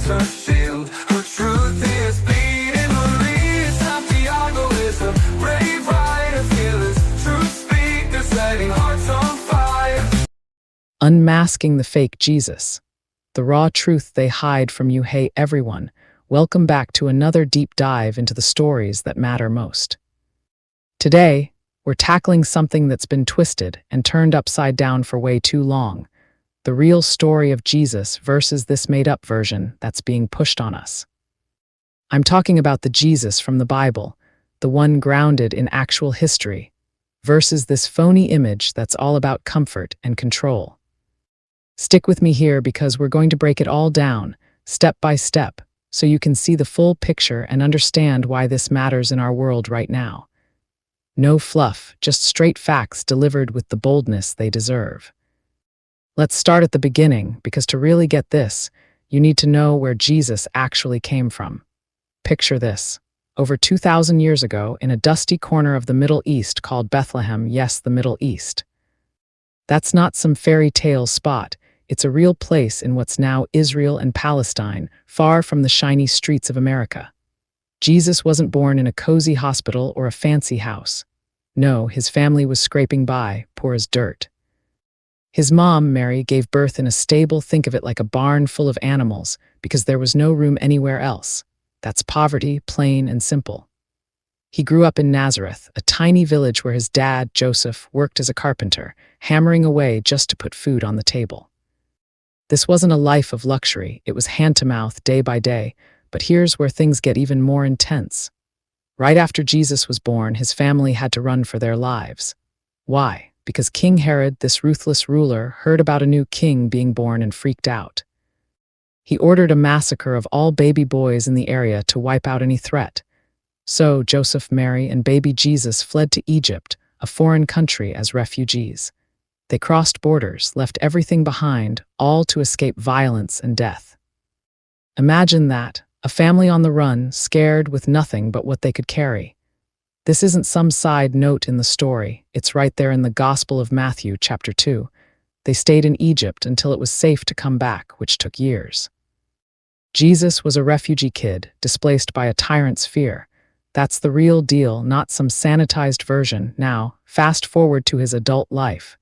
becomes her shield. Her truth is bleeding. Marie Santiago is a brave rider, fearless truth speaker, setting hearts on fire. Unmasking the fake Jesus. The raw truth they hide from you. Hey everyone, welcome back to another deep dive into the stories that matter most. Today, we're tackling something that's been twisted and turned upside down for way too long. The real story of Jesus versus this made-up version that's being pushed on us. I'm talking about the Jesus from the Bible, the one grounded in actual history, versus this phony image that's all about comfort and control. Stick with me here because we're going to break it all down, step by step, so you can see the full picture and understand why this matters in our world right now. No fluff, just straight facts delivered with the boldness they deserve. Let's start at the beginning, because to really get this, you need to know where Jesus actually came from. Picture this. Over 2,000 years ago, in a dusty corner of the Middle East called Bethlehem, yes, the Middle East. That's not some fairy tale spot. It's a real place in what's now Israel and Palestine, far from the shiny streets of America. Jesus wasn't born in a cozy hospital or a fancy house. No, his family was scraping by, poor as dirt. His mom, Mary, gave birth in a stable, think of it like a barn full of animals, because there was no room anywhere else. That's poverty, plain and simple. He grew up in Nazareth, a tiny village where his dad, Joseph, worked as a carpenter, hammering away just to put food on the table. This wasn't a life of luxury, it was hand-to-mouth, day by day, but here's where things get even more intense. Right after Jesus was born, his family had to run for their lives. Why? Because King Herod, this ruthless ruler, heard about a new king being born and freaked out. He ordered a massacre of all baby boys in the area to wipe out any threat. So Joseph, Mary, and baby Jesus fled to Egypt, a foreign country, as refugees. They crossed borders, left everything behind, all to escape violence and death. Imagine that, a family on the run, scared with nothing but what they could carry. This isn't some side note in the story, it's right there in the Gospel of Matthew, chapter 2. They stayed in Egypt until it was safe to come back, which took years. Jesus was a refugee kid, displaced by a tyrant's fear. That's the real deal, not some sanitized version. Now, fast forward to his adult life.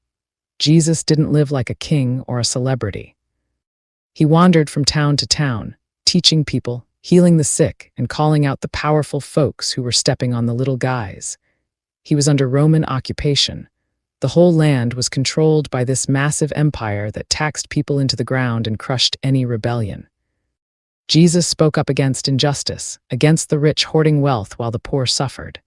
Jesus didn't live like a king or a celebrity. He wandered from town to town, teaching people, healing the sick, and calling out the powerful folks who were stepping on the little guys. He was under Roman occupation. The whole land was controlled by this massive empire that taxed people into the ground and crushed any rebellion. Jesus spoke up against injustice, against the rich hoarding wealth while the poor suffered.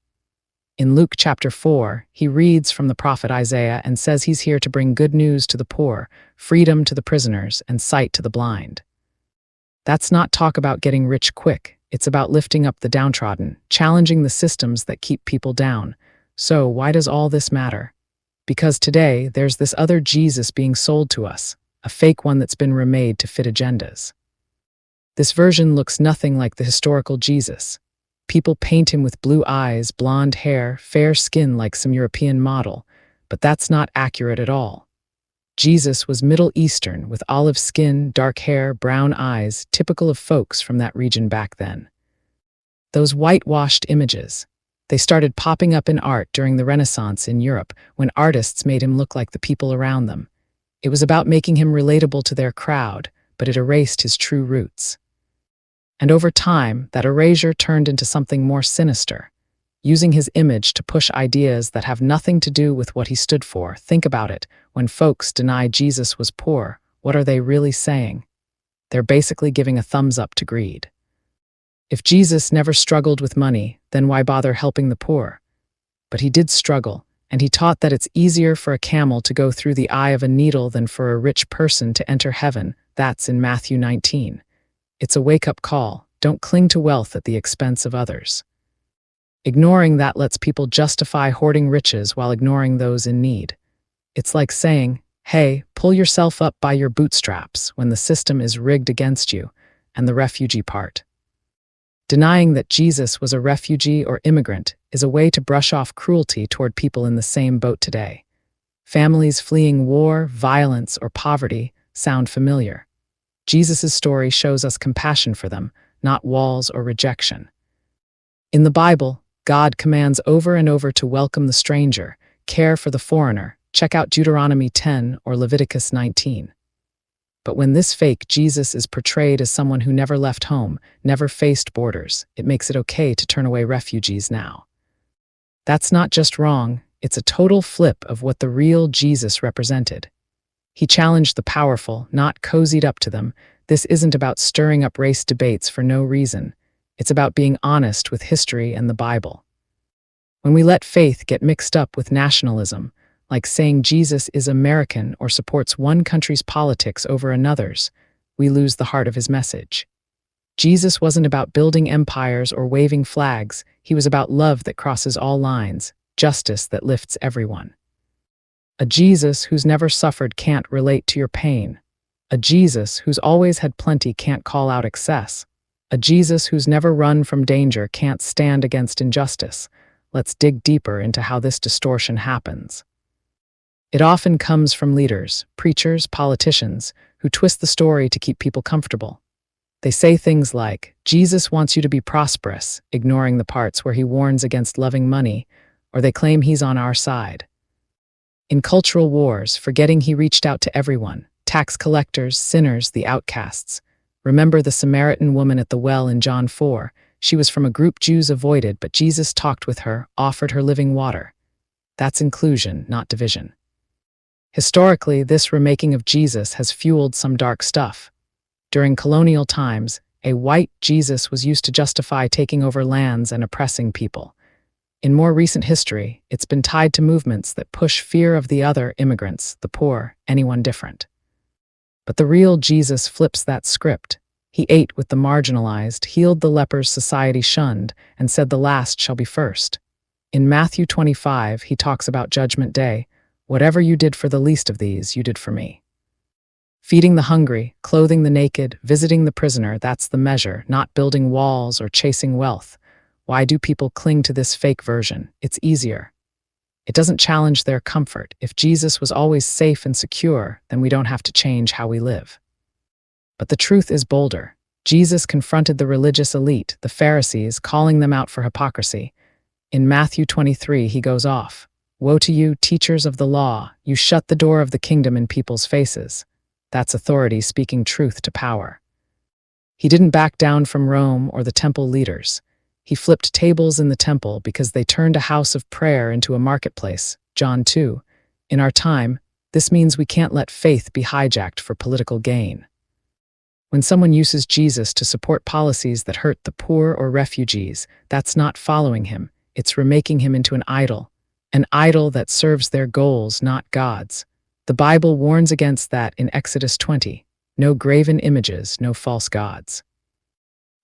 In Luke chapter 4, he reads from the prophet Isaiah and says he's here to bring good news to the poor, freedom to the prisoners, and sight to the blind. That's not talk about getting rich quick. It's about lifting up the downtrodden, challenging the systems that keep people down. So why does all this matter? Because today, there's this other Jesus being sold to us, a fake one that's been remade to fit agendas. This version looks nothing like the historical Jesus. People paint him with blue eyes, blonde hair, fair skin like some European model, but that's not accurate at all. Jesus was Middle Eastern, with olive skin, dark hair, brown eyes, typical of folks from that region back then. Those whitewashed images, they started popping up in art during the Renaissance in Europe, when artists made him look like the people around them. It was about making him relatable to their crowd, but it erased his true roots. And over time, that erasure turned into something more sinister, using his image to push ideas that have nothing to do with what he stood for. Think about it. When folks deny Jesus was poor, what are they really saying? They're basically giving a thumbs up to greed. If Jesus never struggled with money, then why bother helping the poor? But he did struggle, and he taught that it's easier for a camel to go through the eye of a needle than for a rich person to enter heaven. That's in Matthew 19. It's a wake-up call. Don't cling to wealth at the expense of others. Ignoring that lets people justify hoarding riches while ignoring those in need. It's like saying, hey, pull yourself up by your bootstraps when the system is rigged against you, and the refugee part. Denying that Jesus was a refugee or immigrant is a way to brush off cruelty toward people in the same boat today. Families fleeing war, violence, or poverty sound familiar. Jesus' story shows us compassion for them, not walls or rejection. In the Bible, God commands over and over to welcome the stranger, care for the foreigner. Check out Deuteronomy 10 or Leviticus 19. But when this fake Jesus is portrayed as someone who never left home, never faced borders, it makes it okay to turn away refugees now. That's not just wrong, it's a total flip of what the real Jesus represented. He challenged the powerful, not cozied up to them. This isn't about stirring up race debates for no reason. It's about being honest with history and the Bible. When we let faith get mixed up with nationalism, like saying Jesus is American or supports one country's politics over another's, we lose the heart of his message. Jesus wasn't about building empires or waving flags. He was about love that crosses all lines, justice that lifts everyone. A Jesus who's never suffered can't relate to your pain. A Jesus who's always had plenty can't call out excess. A Jesus who's never run from danger can't stand against injustice. Let's dig deeper into how this distortion happens. It often comes from leaders, preachers, politicians, who twist the story to keep people comfortable. They say things like, Jesus wants you to be prosperous, ignoring the parts where he warns against loving money, or they claim he's on our side. In cultural wars, forgetting he reached out to everyone, tax collectors, sinners, the outcasts. Remember the Samaritan woman at the well in John 4. She was from a group Jews avoided, but Jesus talked with her, offered her living water. That's inclusion, not division. Historically, this remaking of Jesus has fueled some dark stuff. During colonial times, a white Jesus was used to justify taking over lands and oppressing people. In more recent history, it's been tied to movements that push fear of the other, immigrants, the poor, anyone different. But the real Jesus flips that script. He ate with the marginalized, healed the lepers society shunned, and said the last shall be first. In Matthew 25, he talks about Judgment Day. Whatever you did for the least of these, you did for me. Feeding the hungry, clothing the naked, visiting the prisoner, that's the measure, not building walls or chasing wealth. Why do people cling to this fake version? It's easier. It doesn't challenge their comfort. If Jesus was always safe and secure, then we don't have to change how we live. But the truth is bolder. Jesus confronted the religious elite, the Pharisees, calling them out for hypocrisy. In Matthew 23, he goes off. Woe to you, teachers of the law! You shut the door of the kingdom in people's faces. That's authority speaking truth to power. He didn't back down from Rome or the temple leaders. He flipped tables in the temple because they turned a house of prayer into a marketplace. John 2. In our time, this means we can't let faith be hijacked for political gain. When someone uses Jesus to support policies that hurt the poor or refugees, that's not following him. It's remaking him into an idol that serves their goals, not God's. The Bible warns against that in Exodus 20. No graven images, no false gods.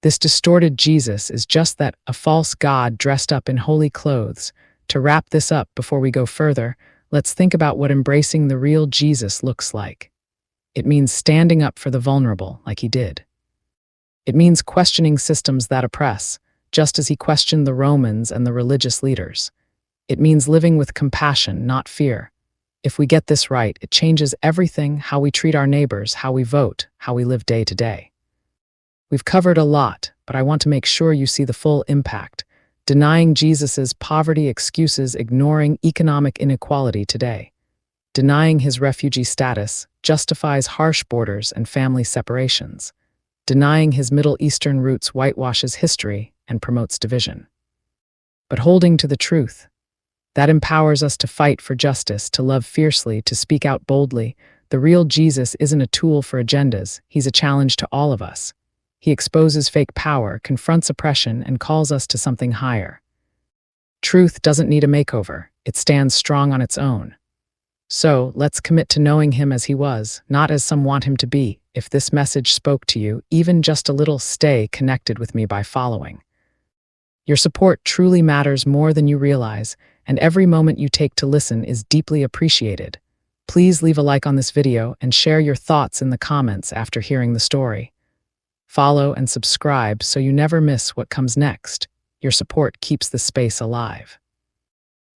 This distorted Jesus is just that, a false god dressed up in holy clothes. To wrap this up before we go further, let's think about what embracing the real Jesus looks like. It means standing up for the vulnerable, like he did. It means questioning systems that oppress, just as he questioned the Romans and the religious leaders. It means living with compassion, not fear. If we get this right, it changes everything: how we treat our neighbors, how we vote, how we live day to day. We've covered a lot, but I want to make sure you see the full impact. Denying Jesus's poverty excuses, ignoring economic inequality today. Denying his refugee status justifies harsh borders and family separations. Denying his Middle Eastern roots whitewashes history and promotes division. But holding to the truth, that empowers us to fight for justice, to love fiercely, to speak out boldly. The real Jesus isn't a tool for agendas, he's a challenge to all of us. He exposes fake power, confronts oppression, and calls us to something higher. Truth doesn't need a makeover. It stands strong on its own. So, let's commit to knowing him as he was, not as some want him to be. If this message spoke to you, even just a little, stay connected with me by following. Your support truly matters more than you realize, and every moment you take to listen is deeply appreciated. Please leave a like on this video and share your thoughts in the comments after hearing the story. Follow and subscribe so you never miss what comes next. Your support keeps the space alive.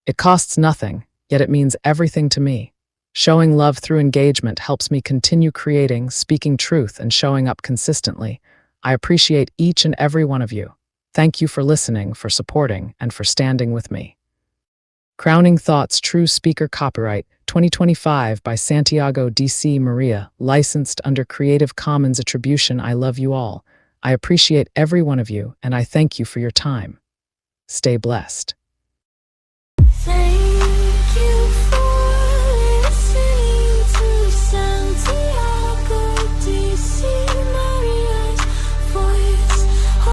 It costs nothing, yet it means everything to me. Showing love through engagement helps me continue creating, speaking truth, and showing up consistently. I appreciate each and every one of you. Thank you for listening, for supporting, and for standing with me. Crowning Thoughts True Speaker Copyright 2025 by Santiago D.C. Maria, licensed under Creative Commons Attribution. I love you all. I appreciate every one of you, and I thank you for your time. Stay blessed. Say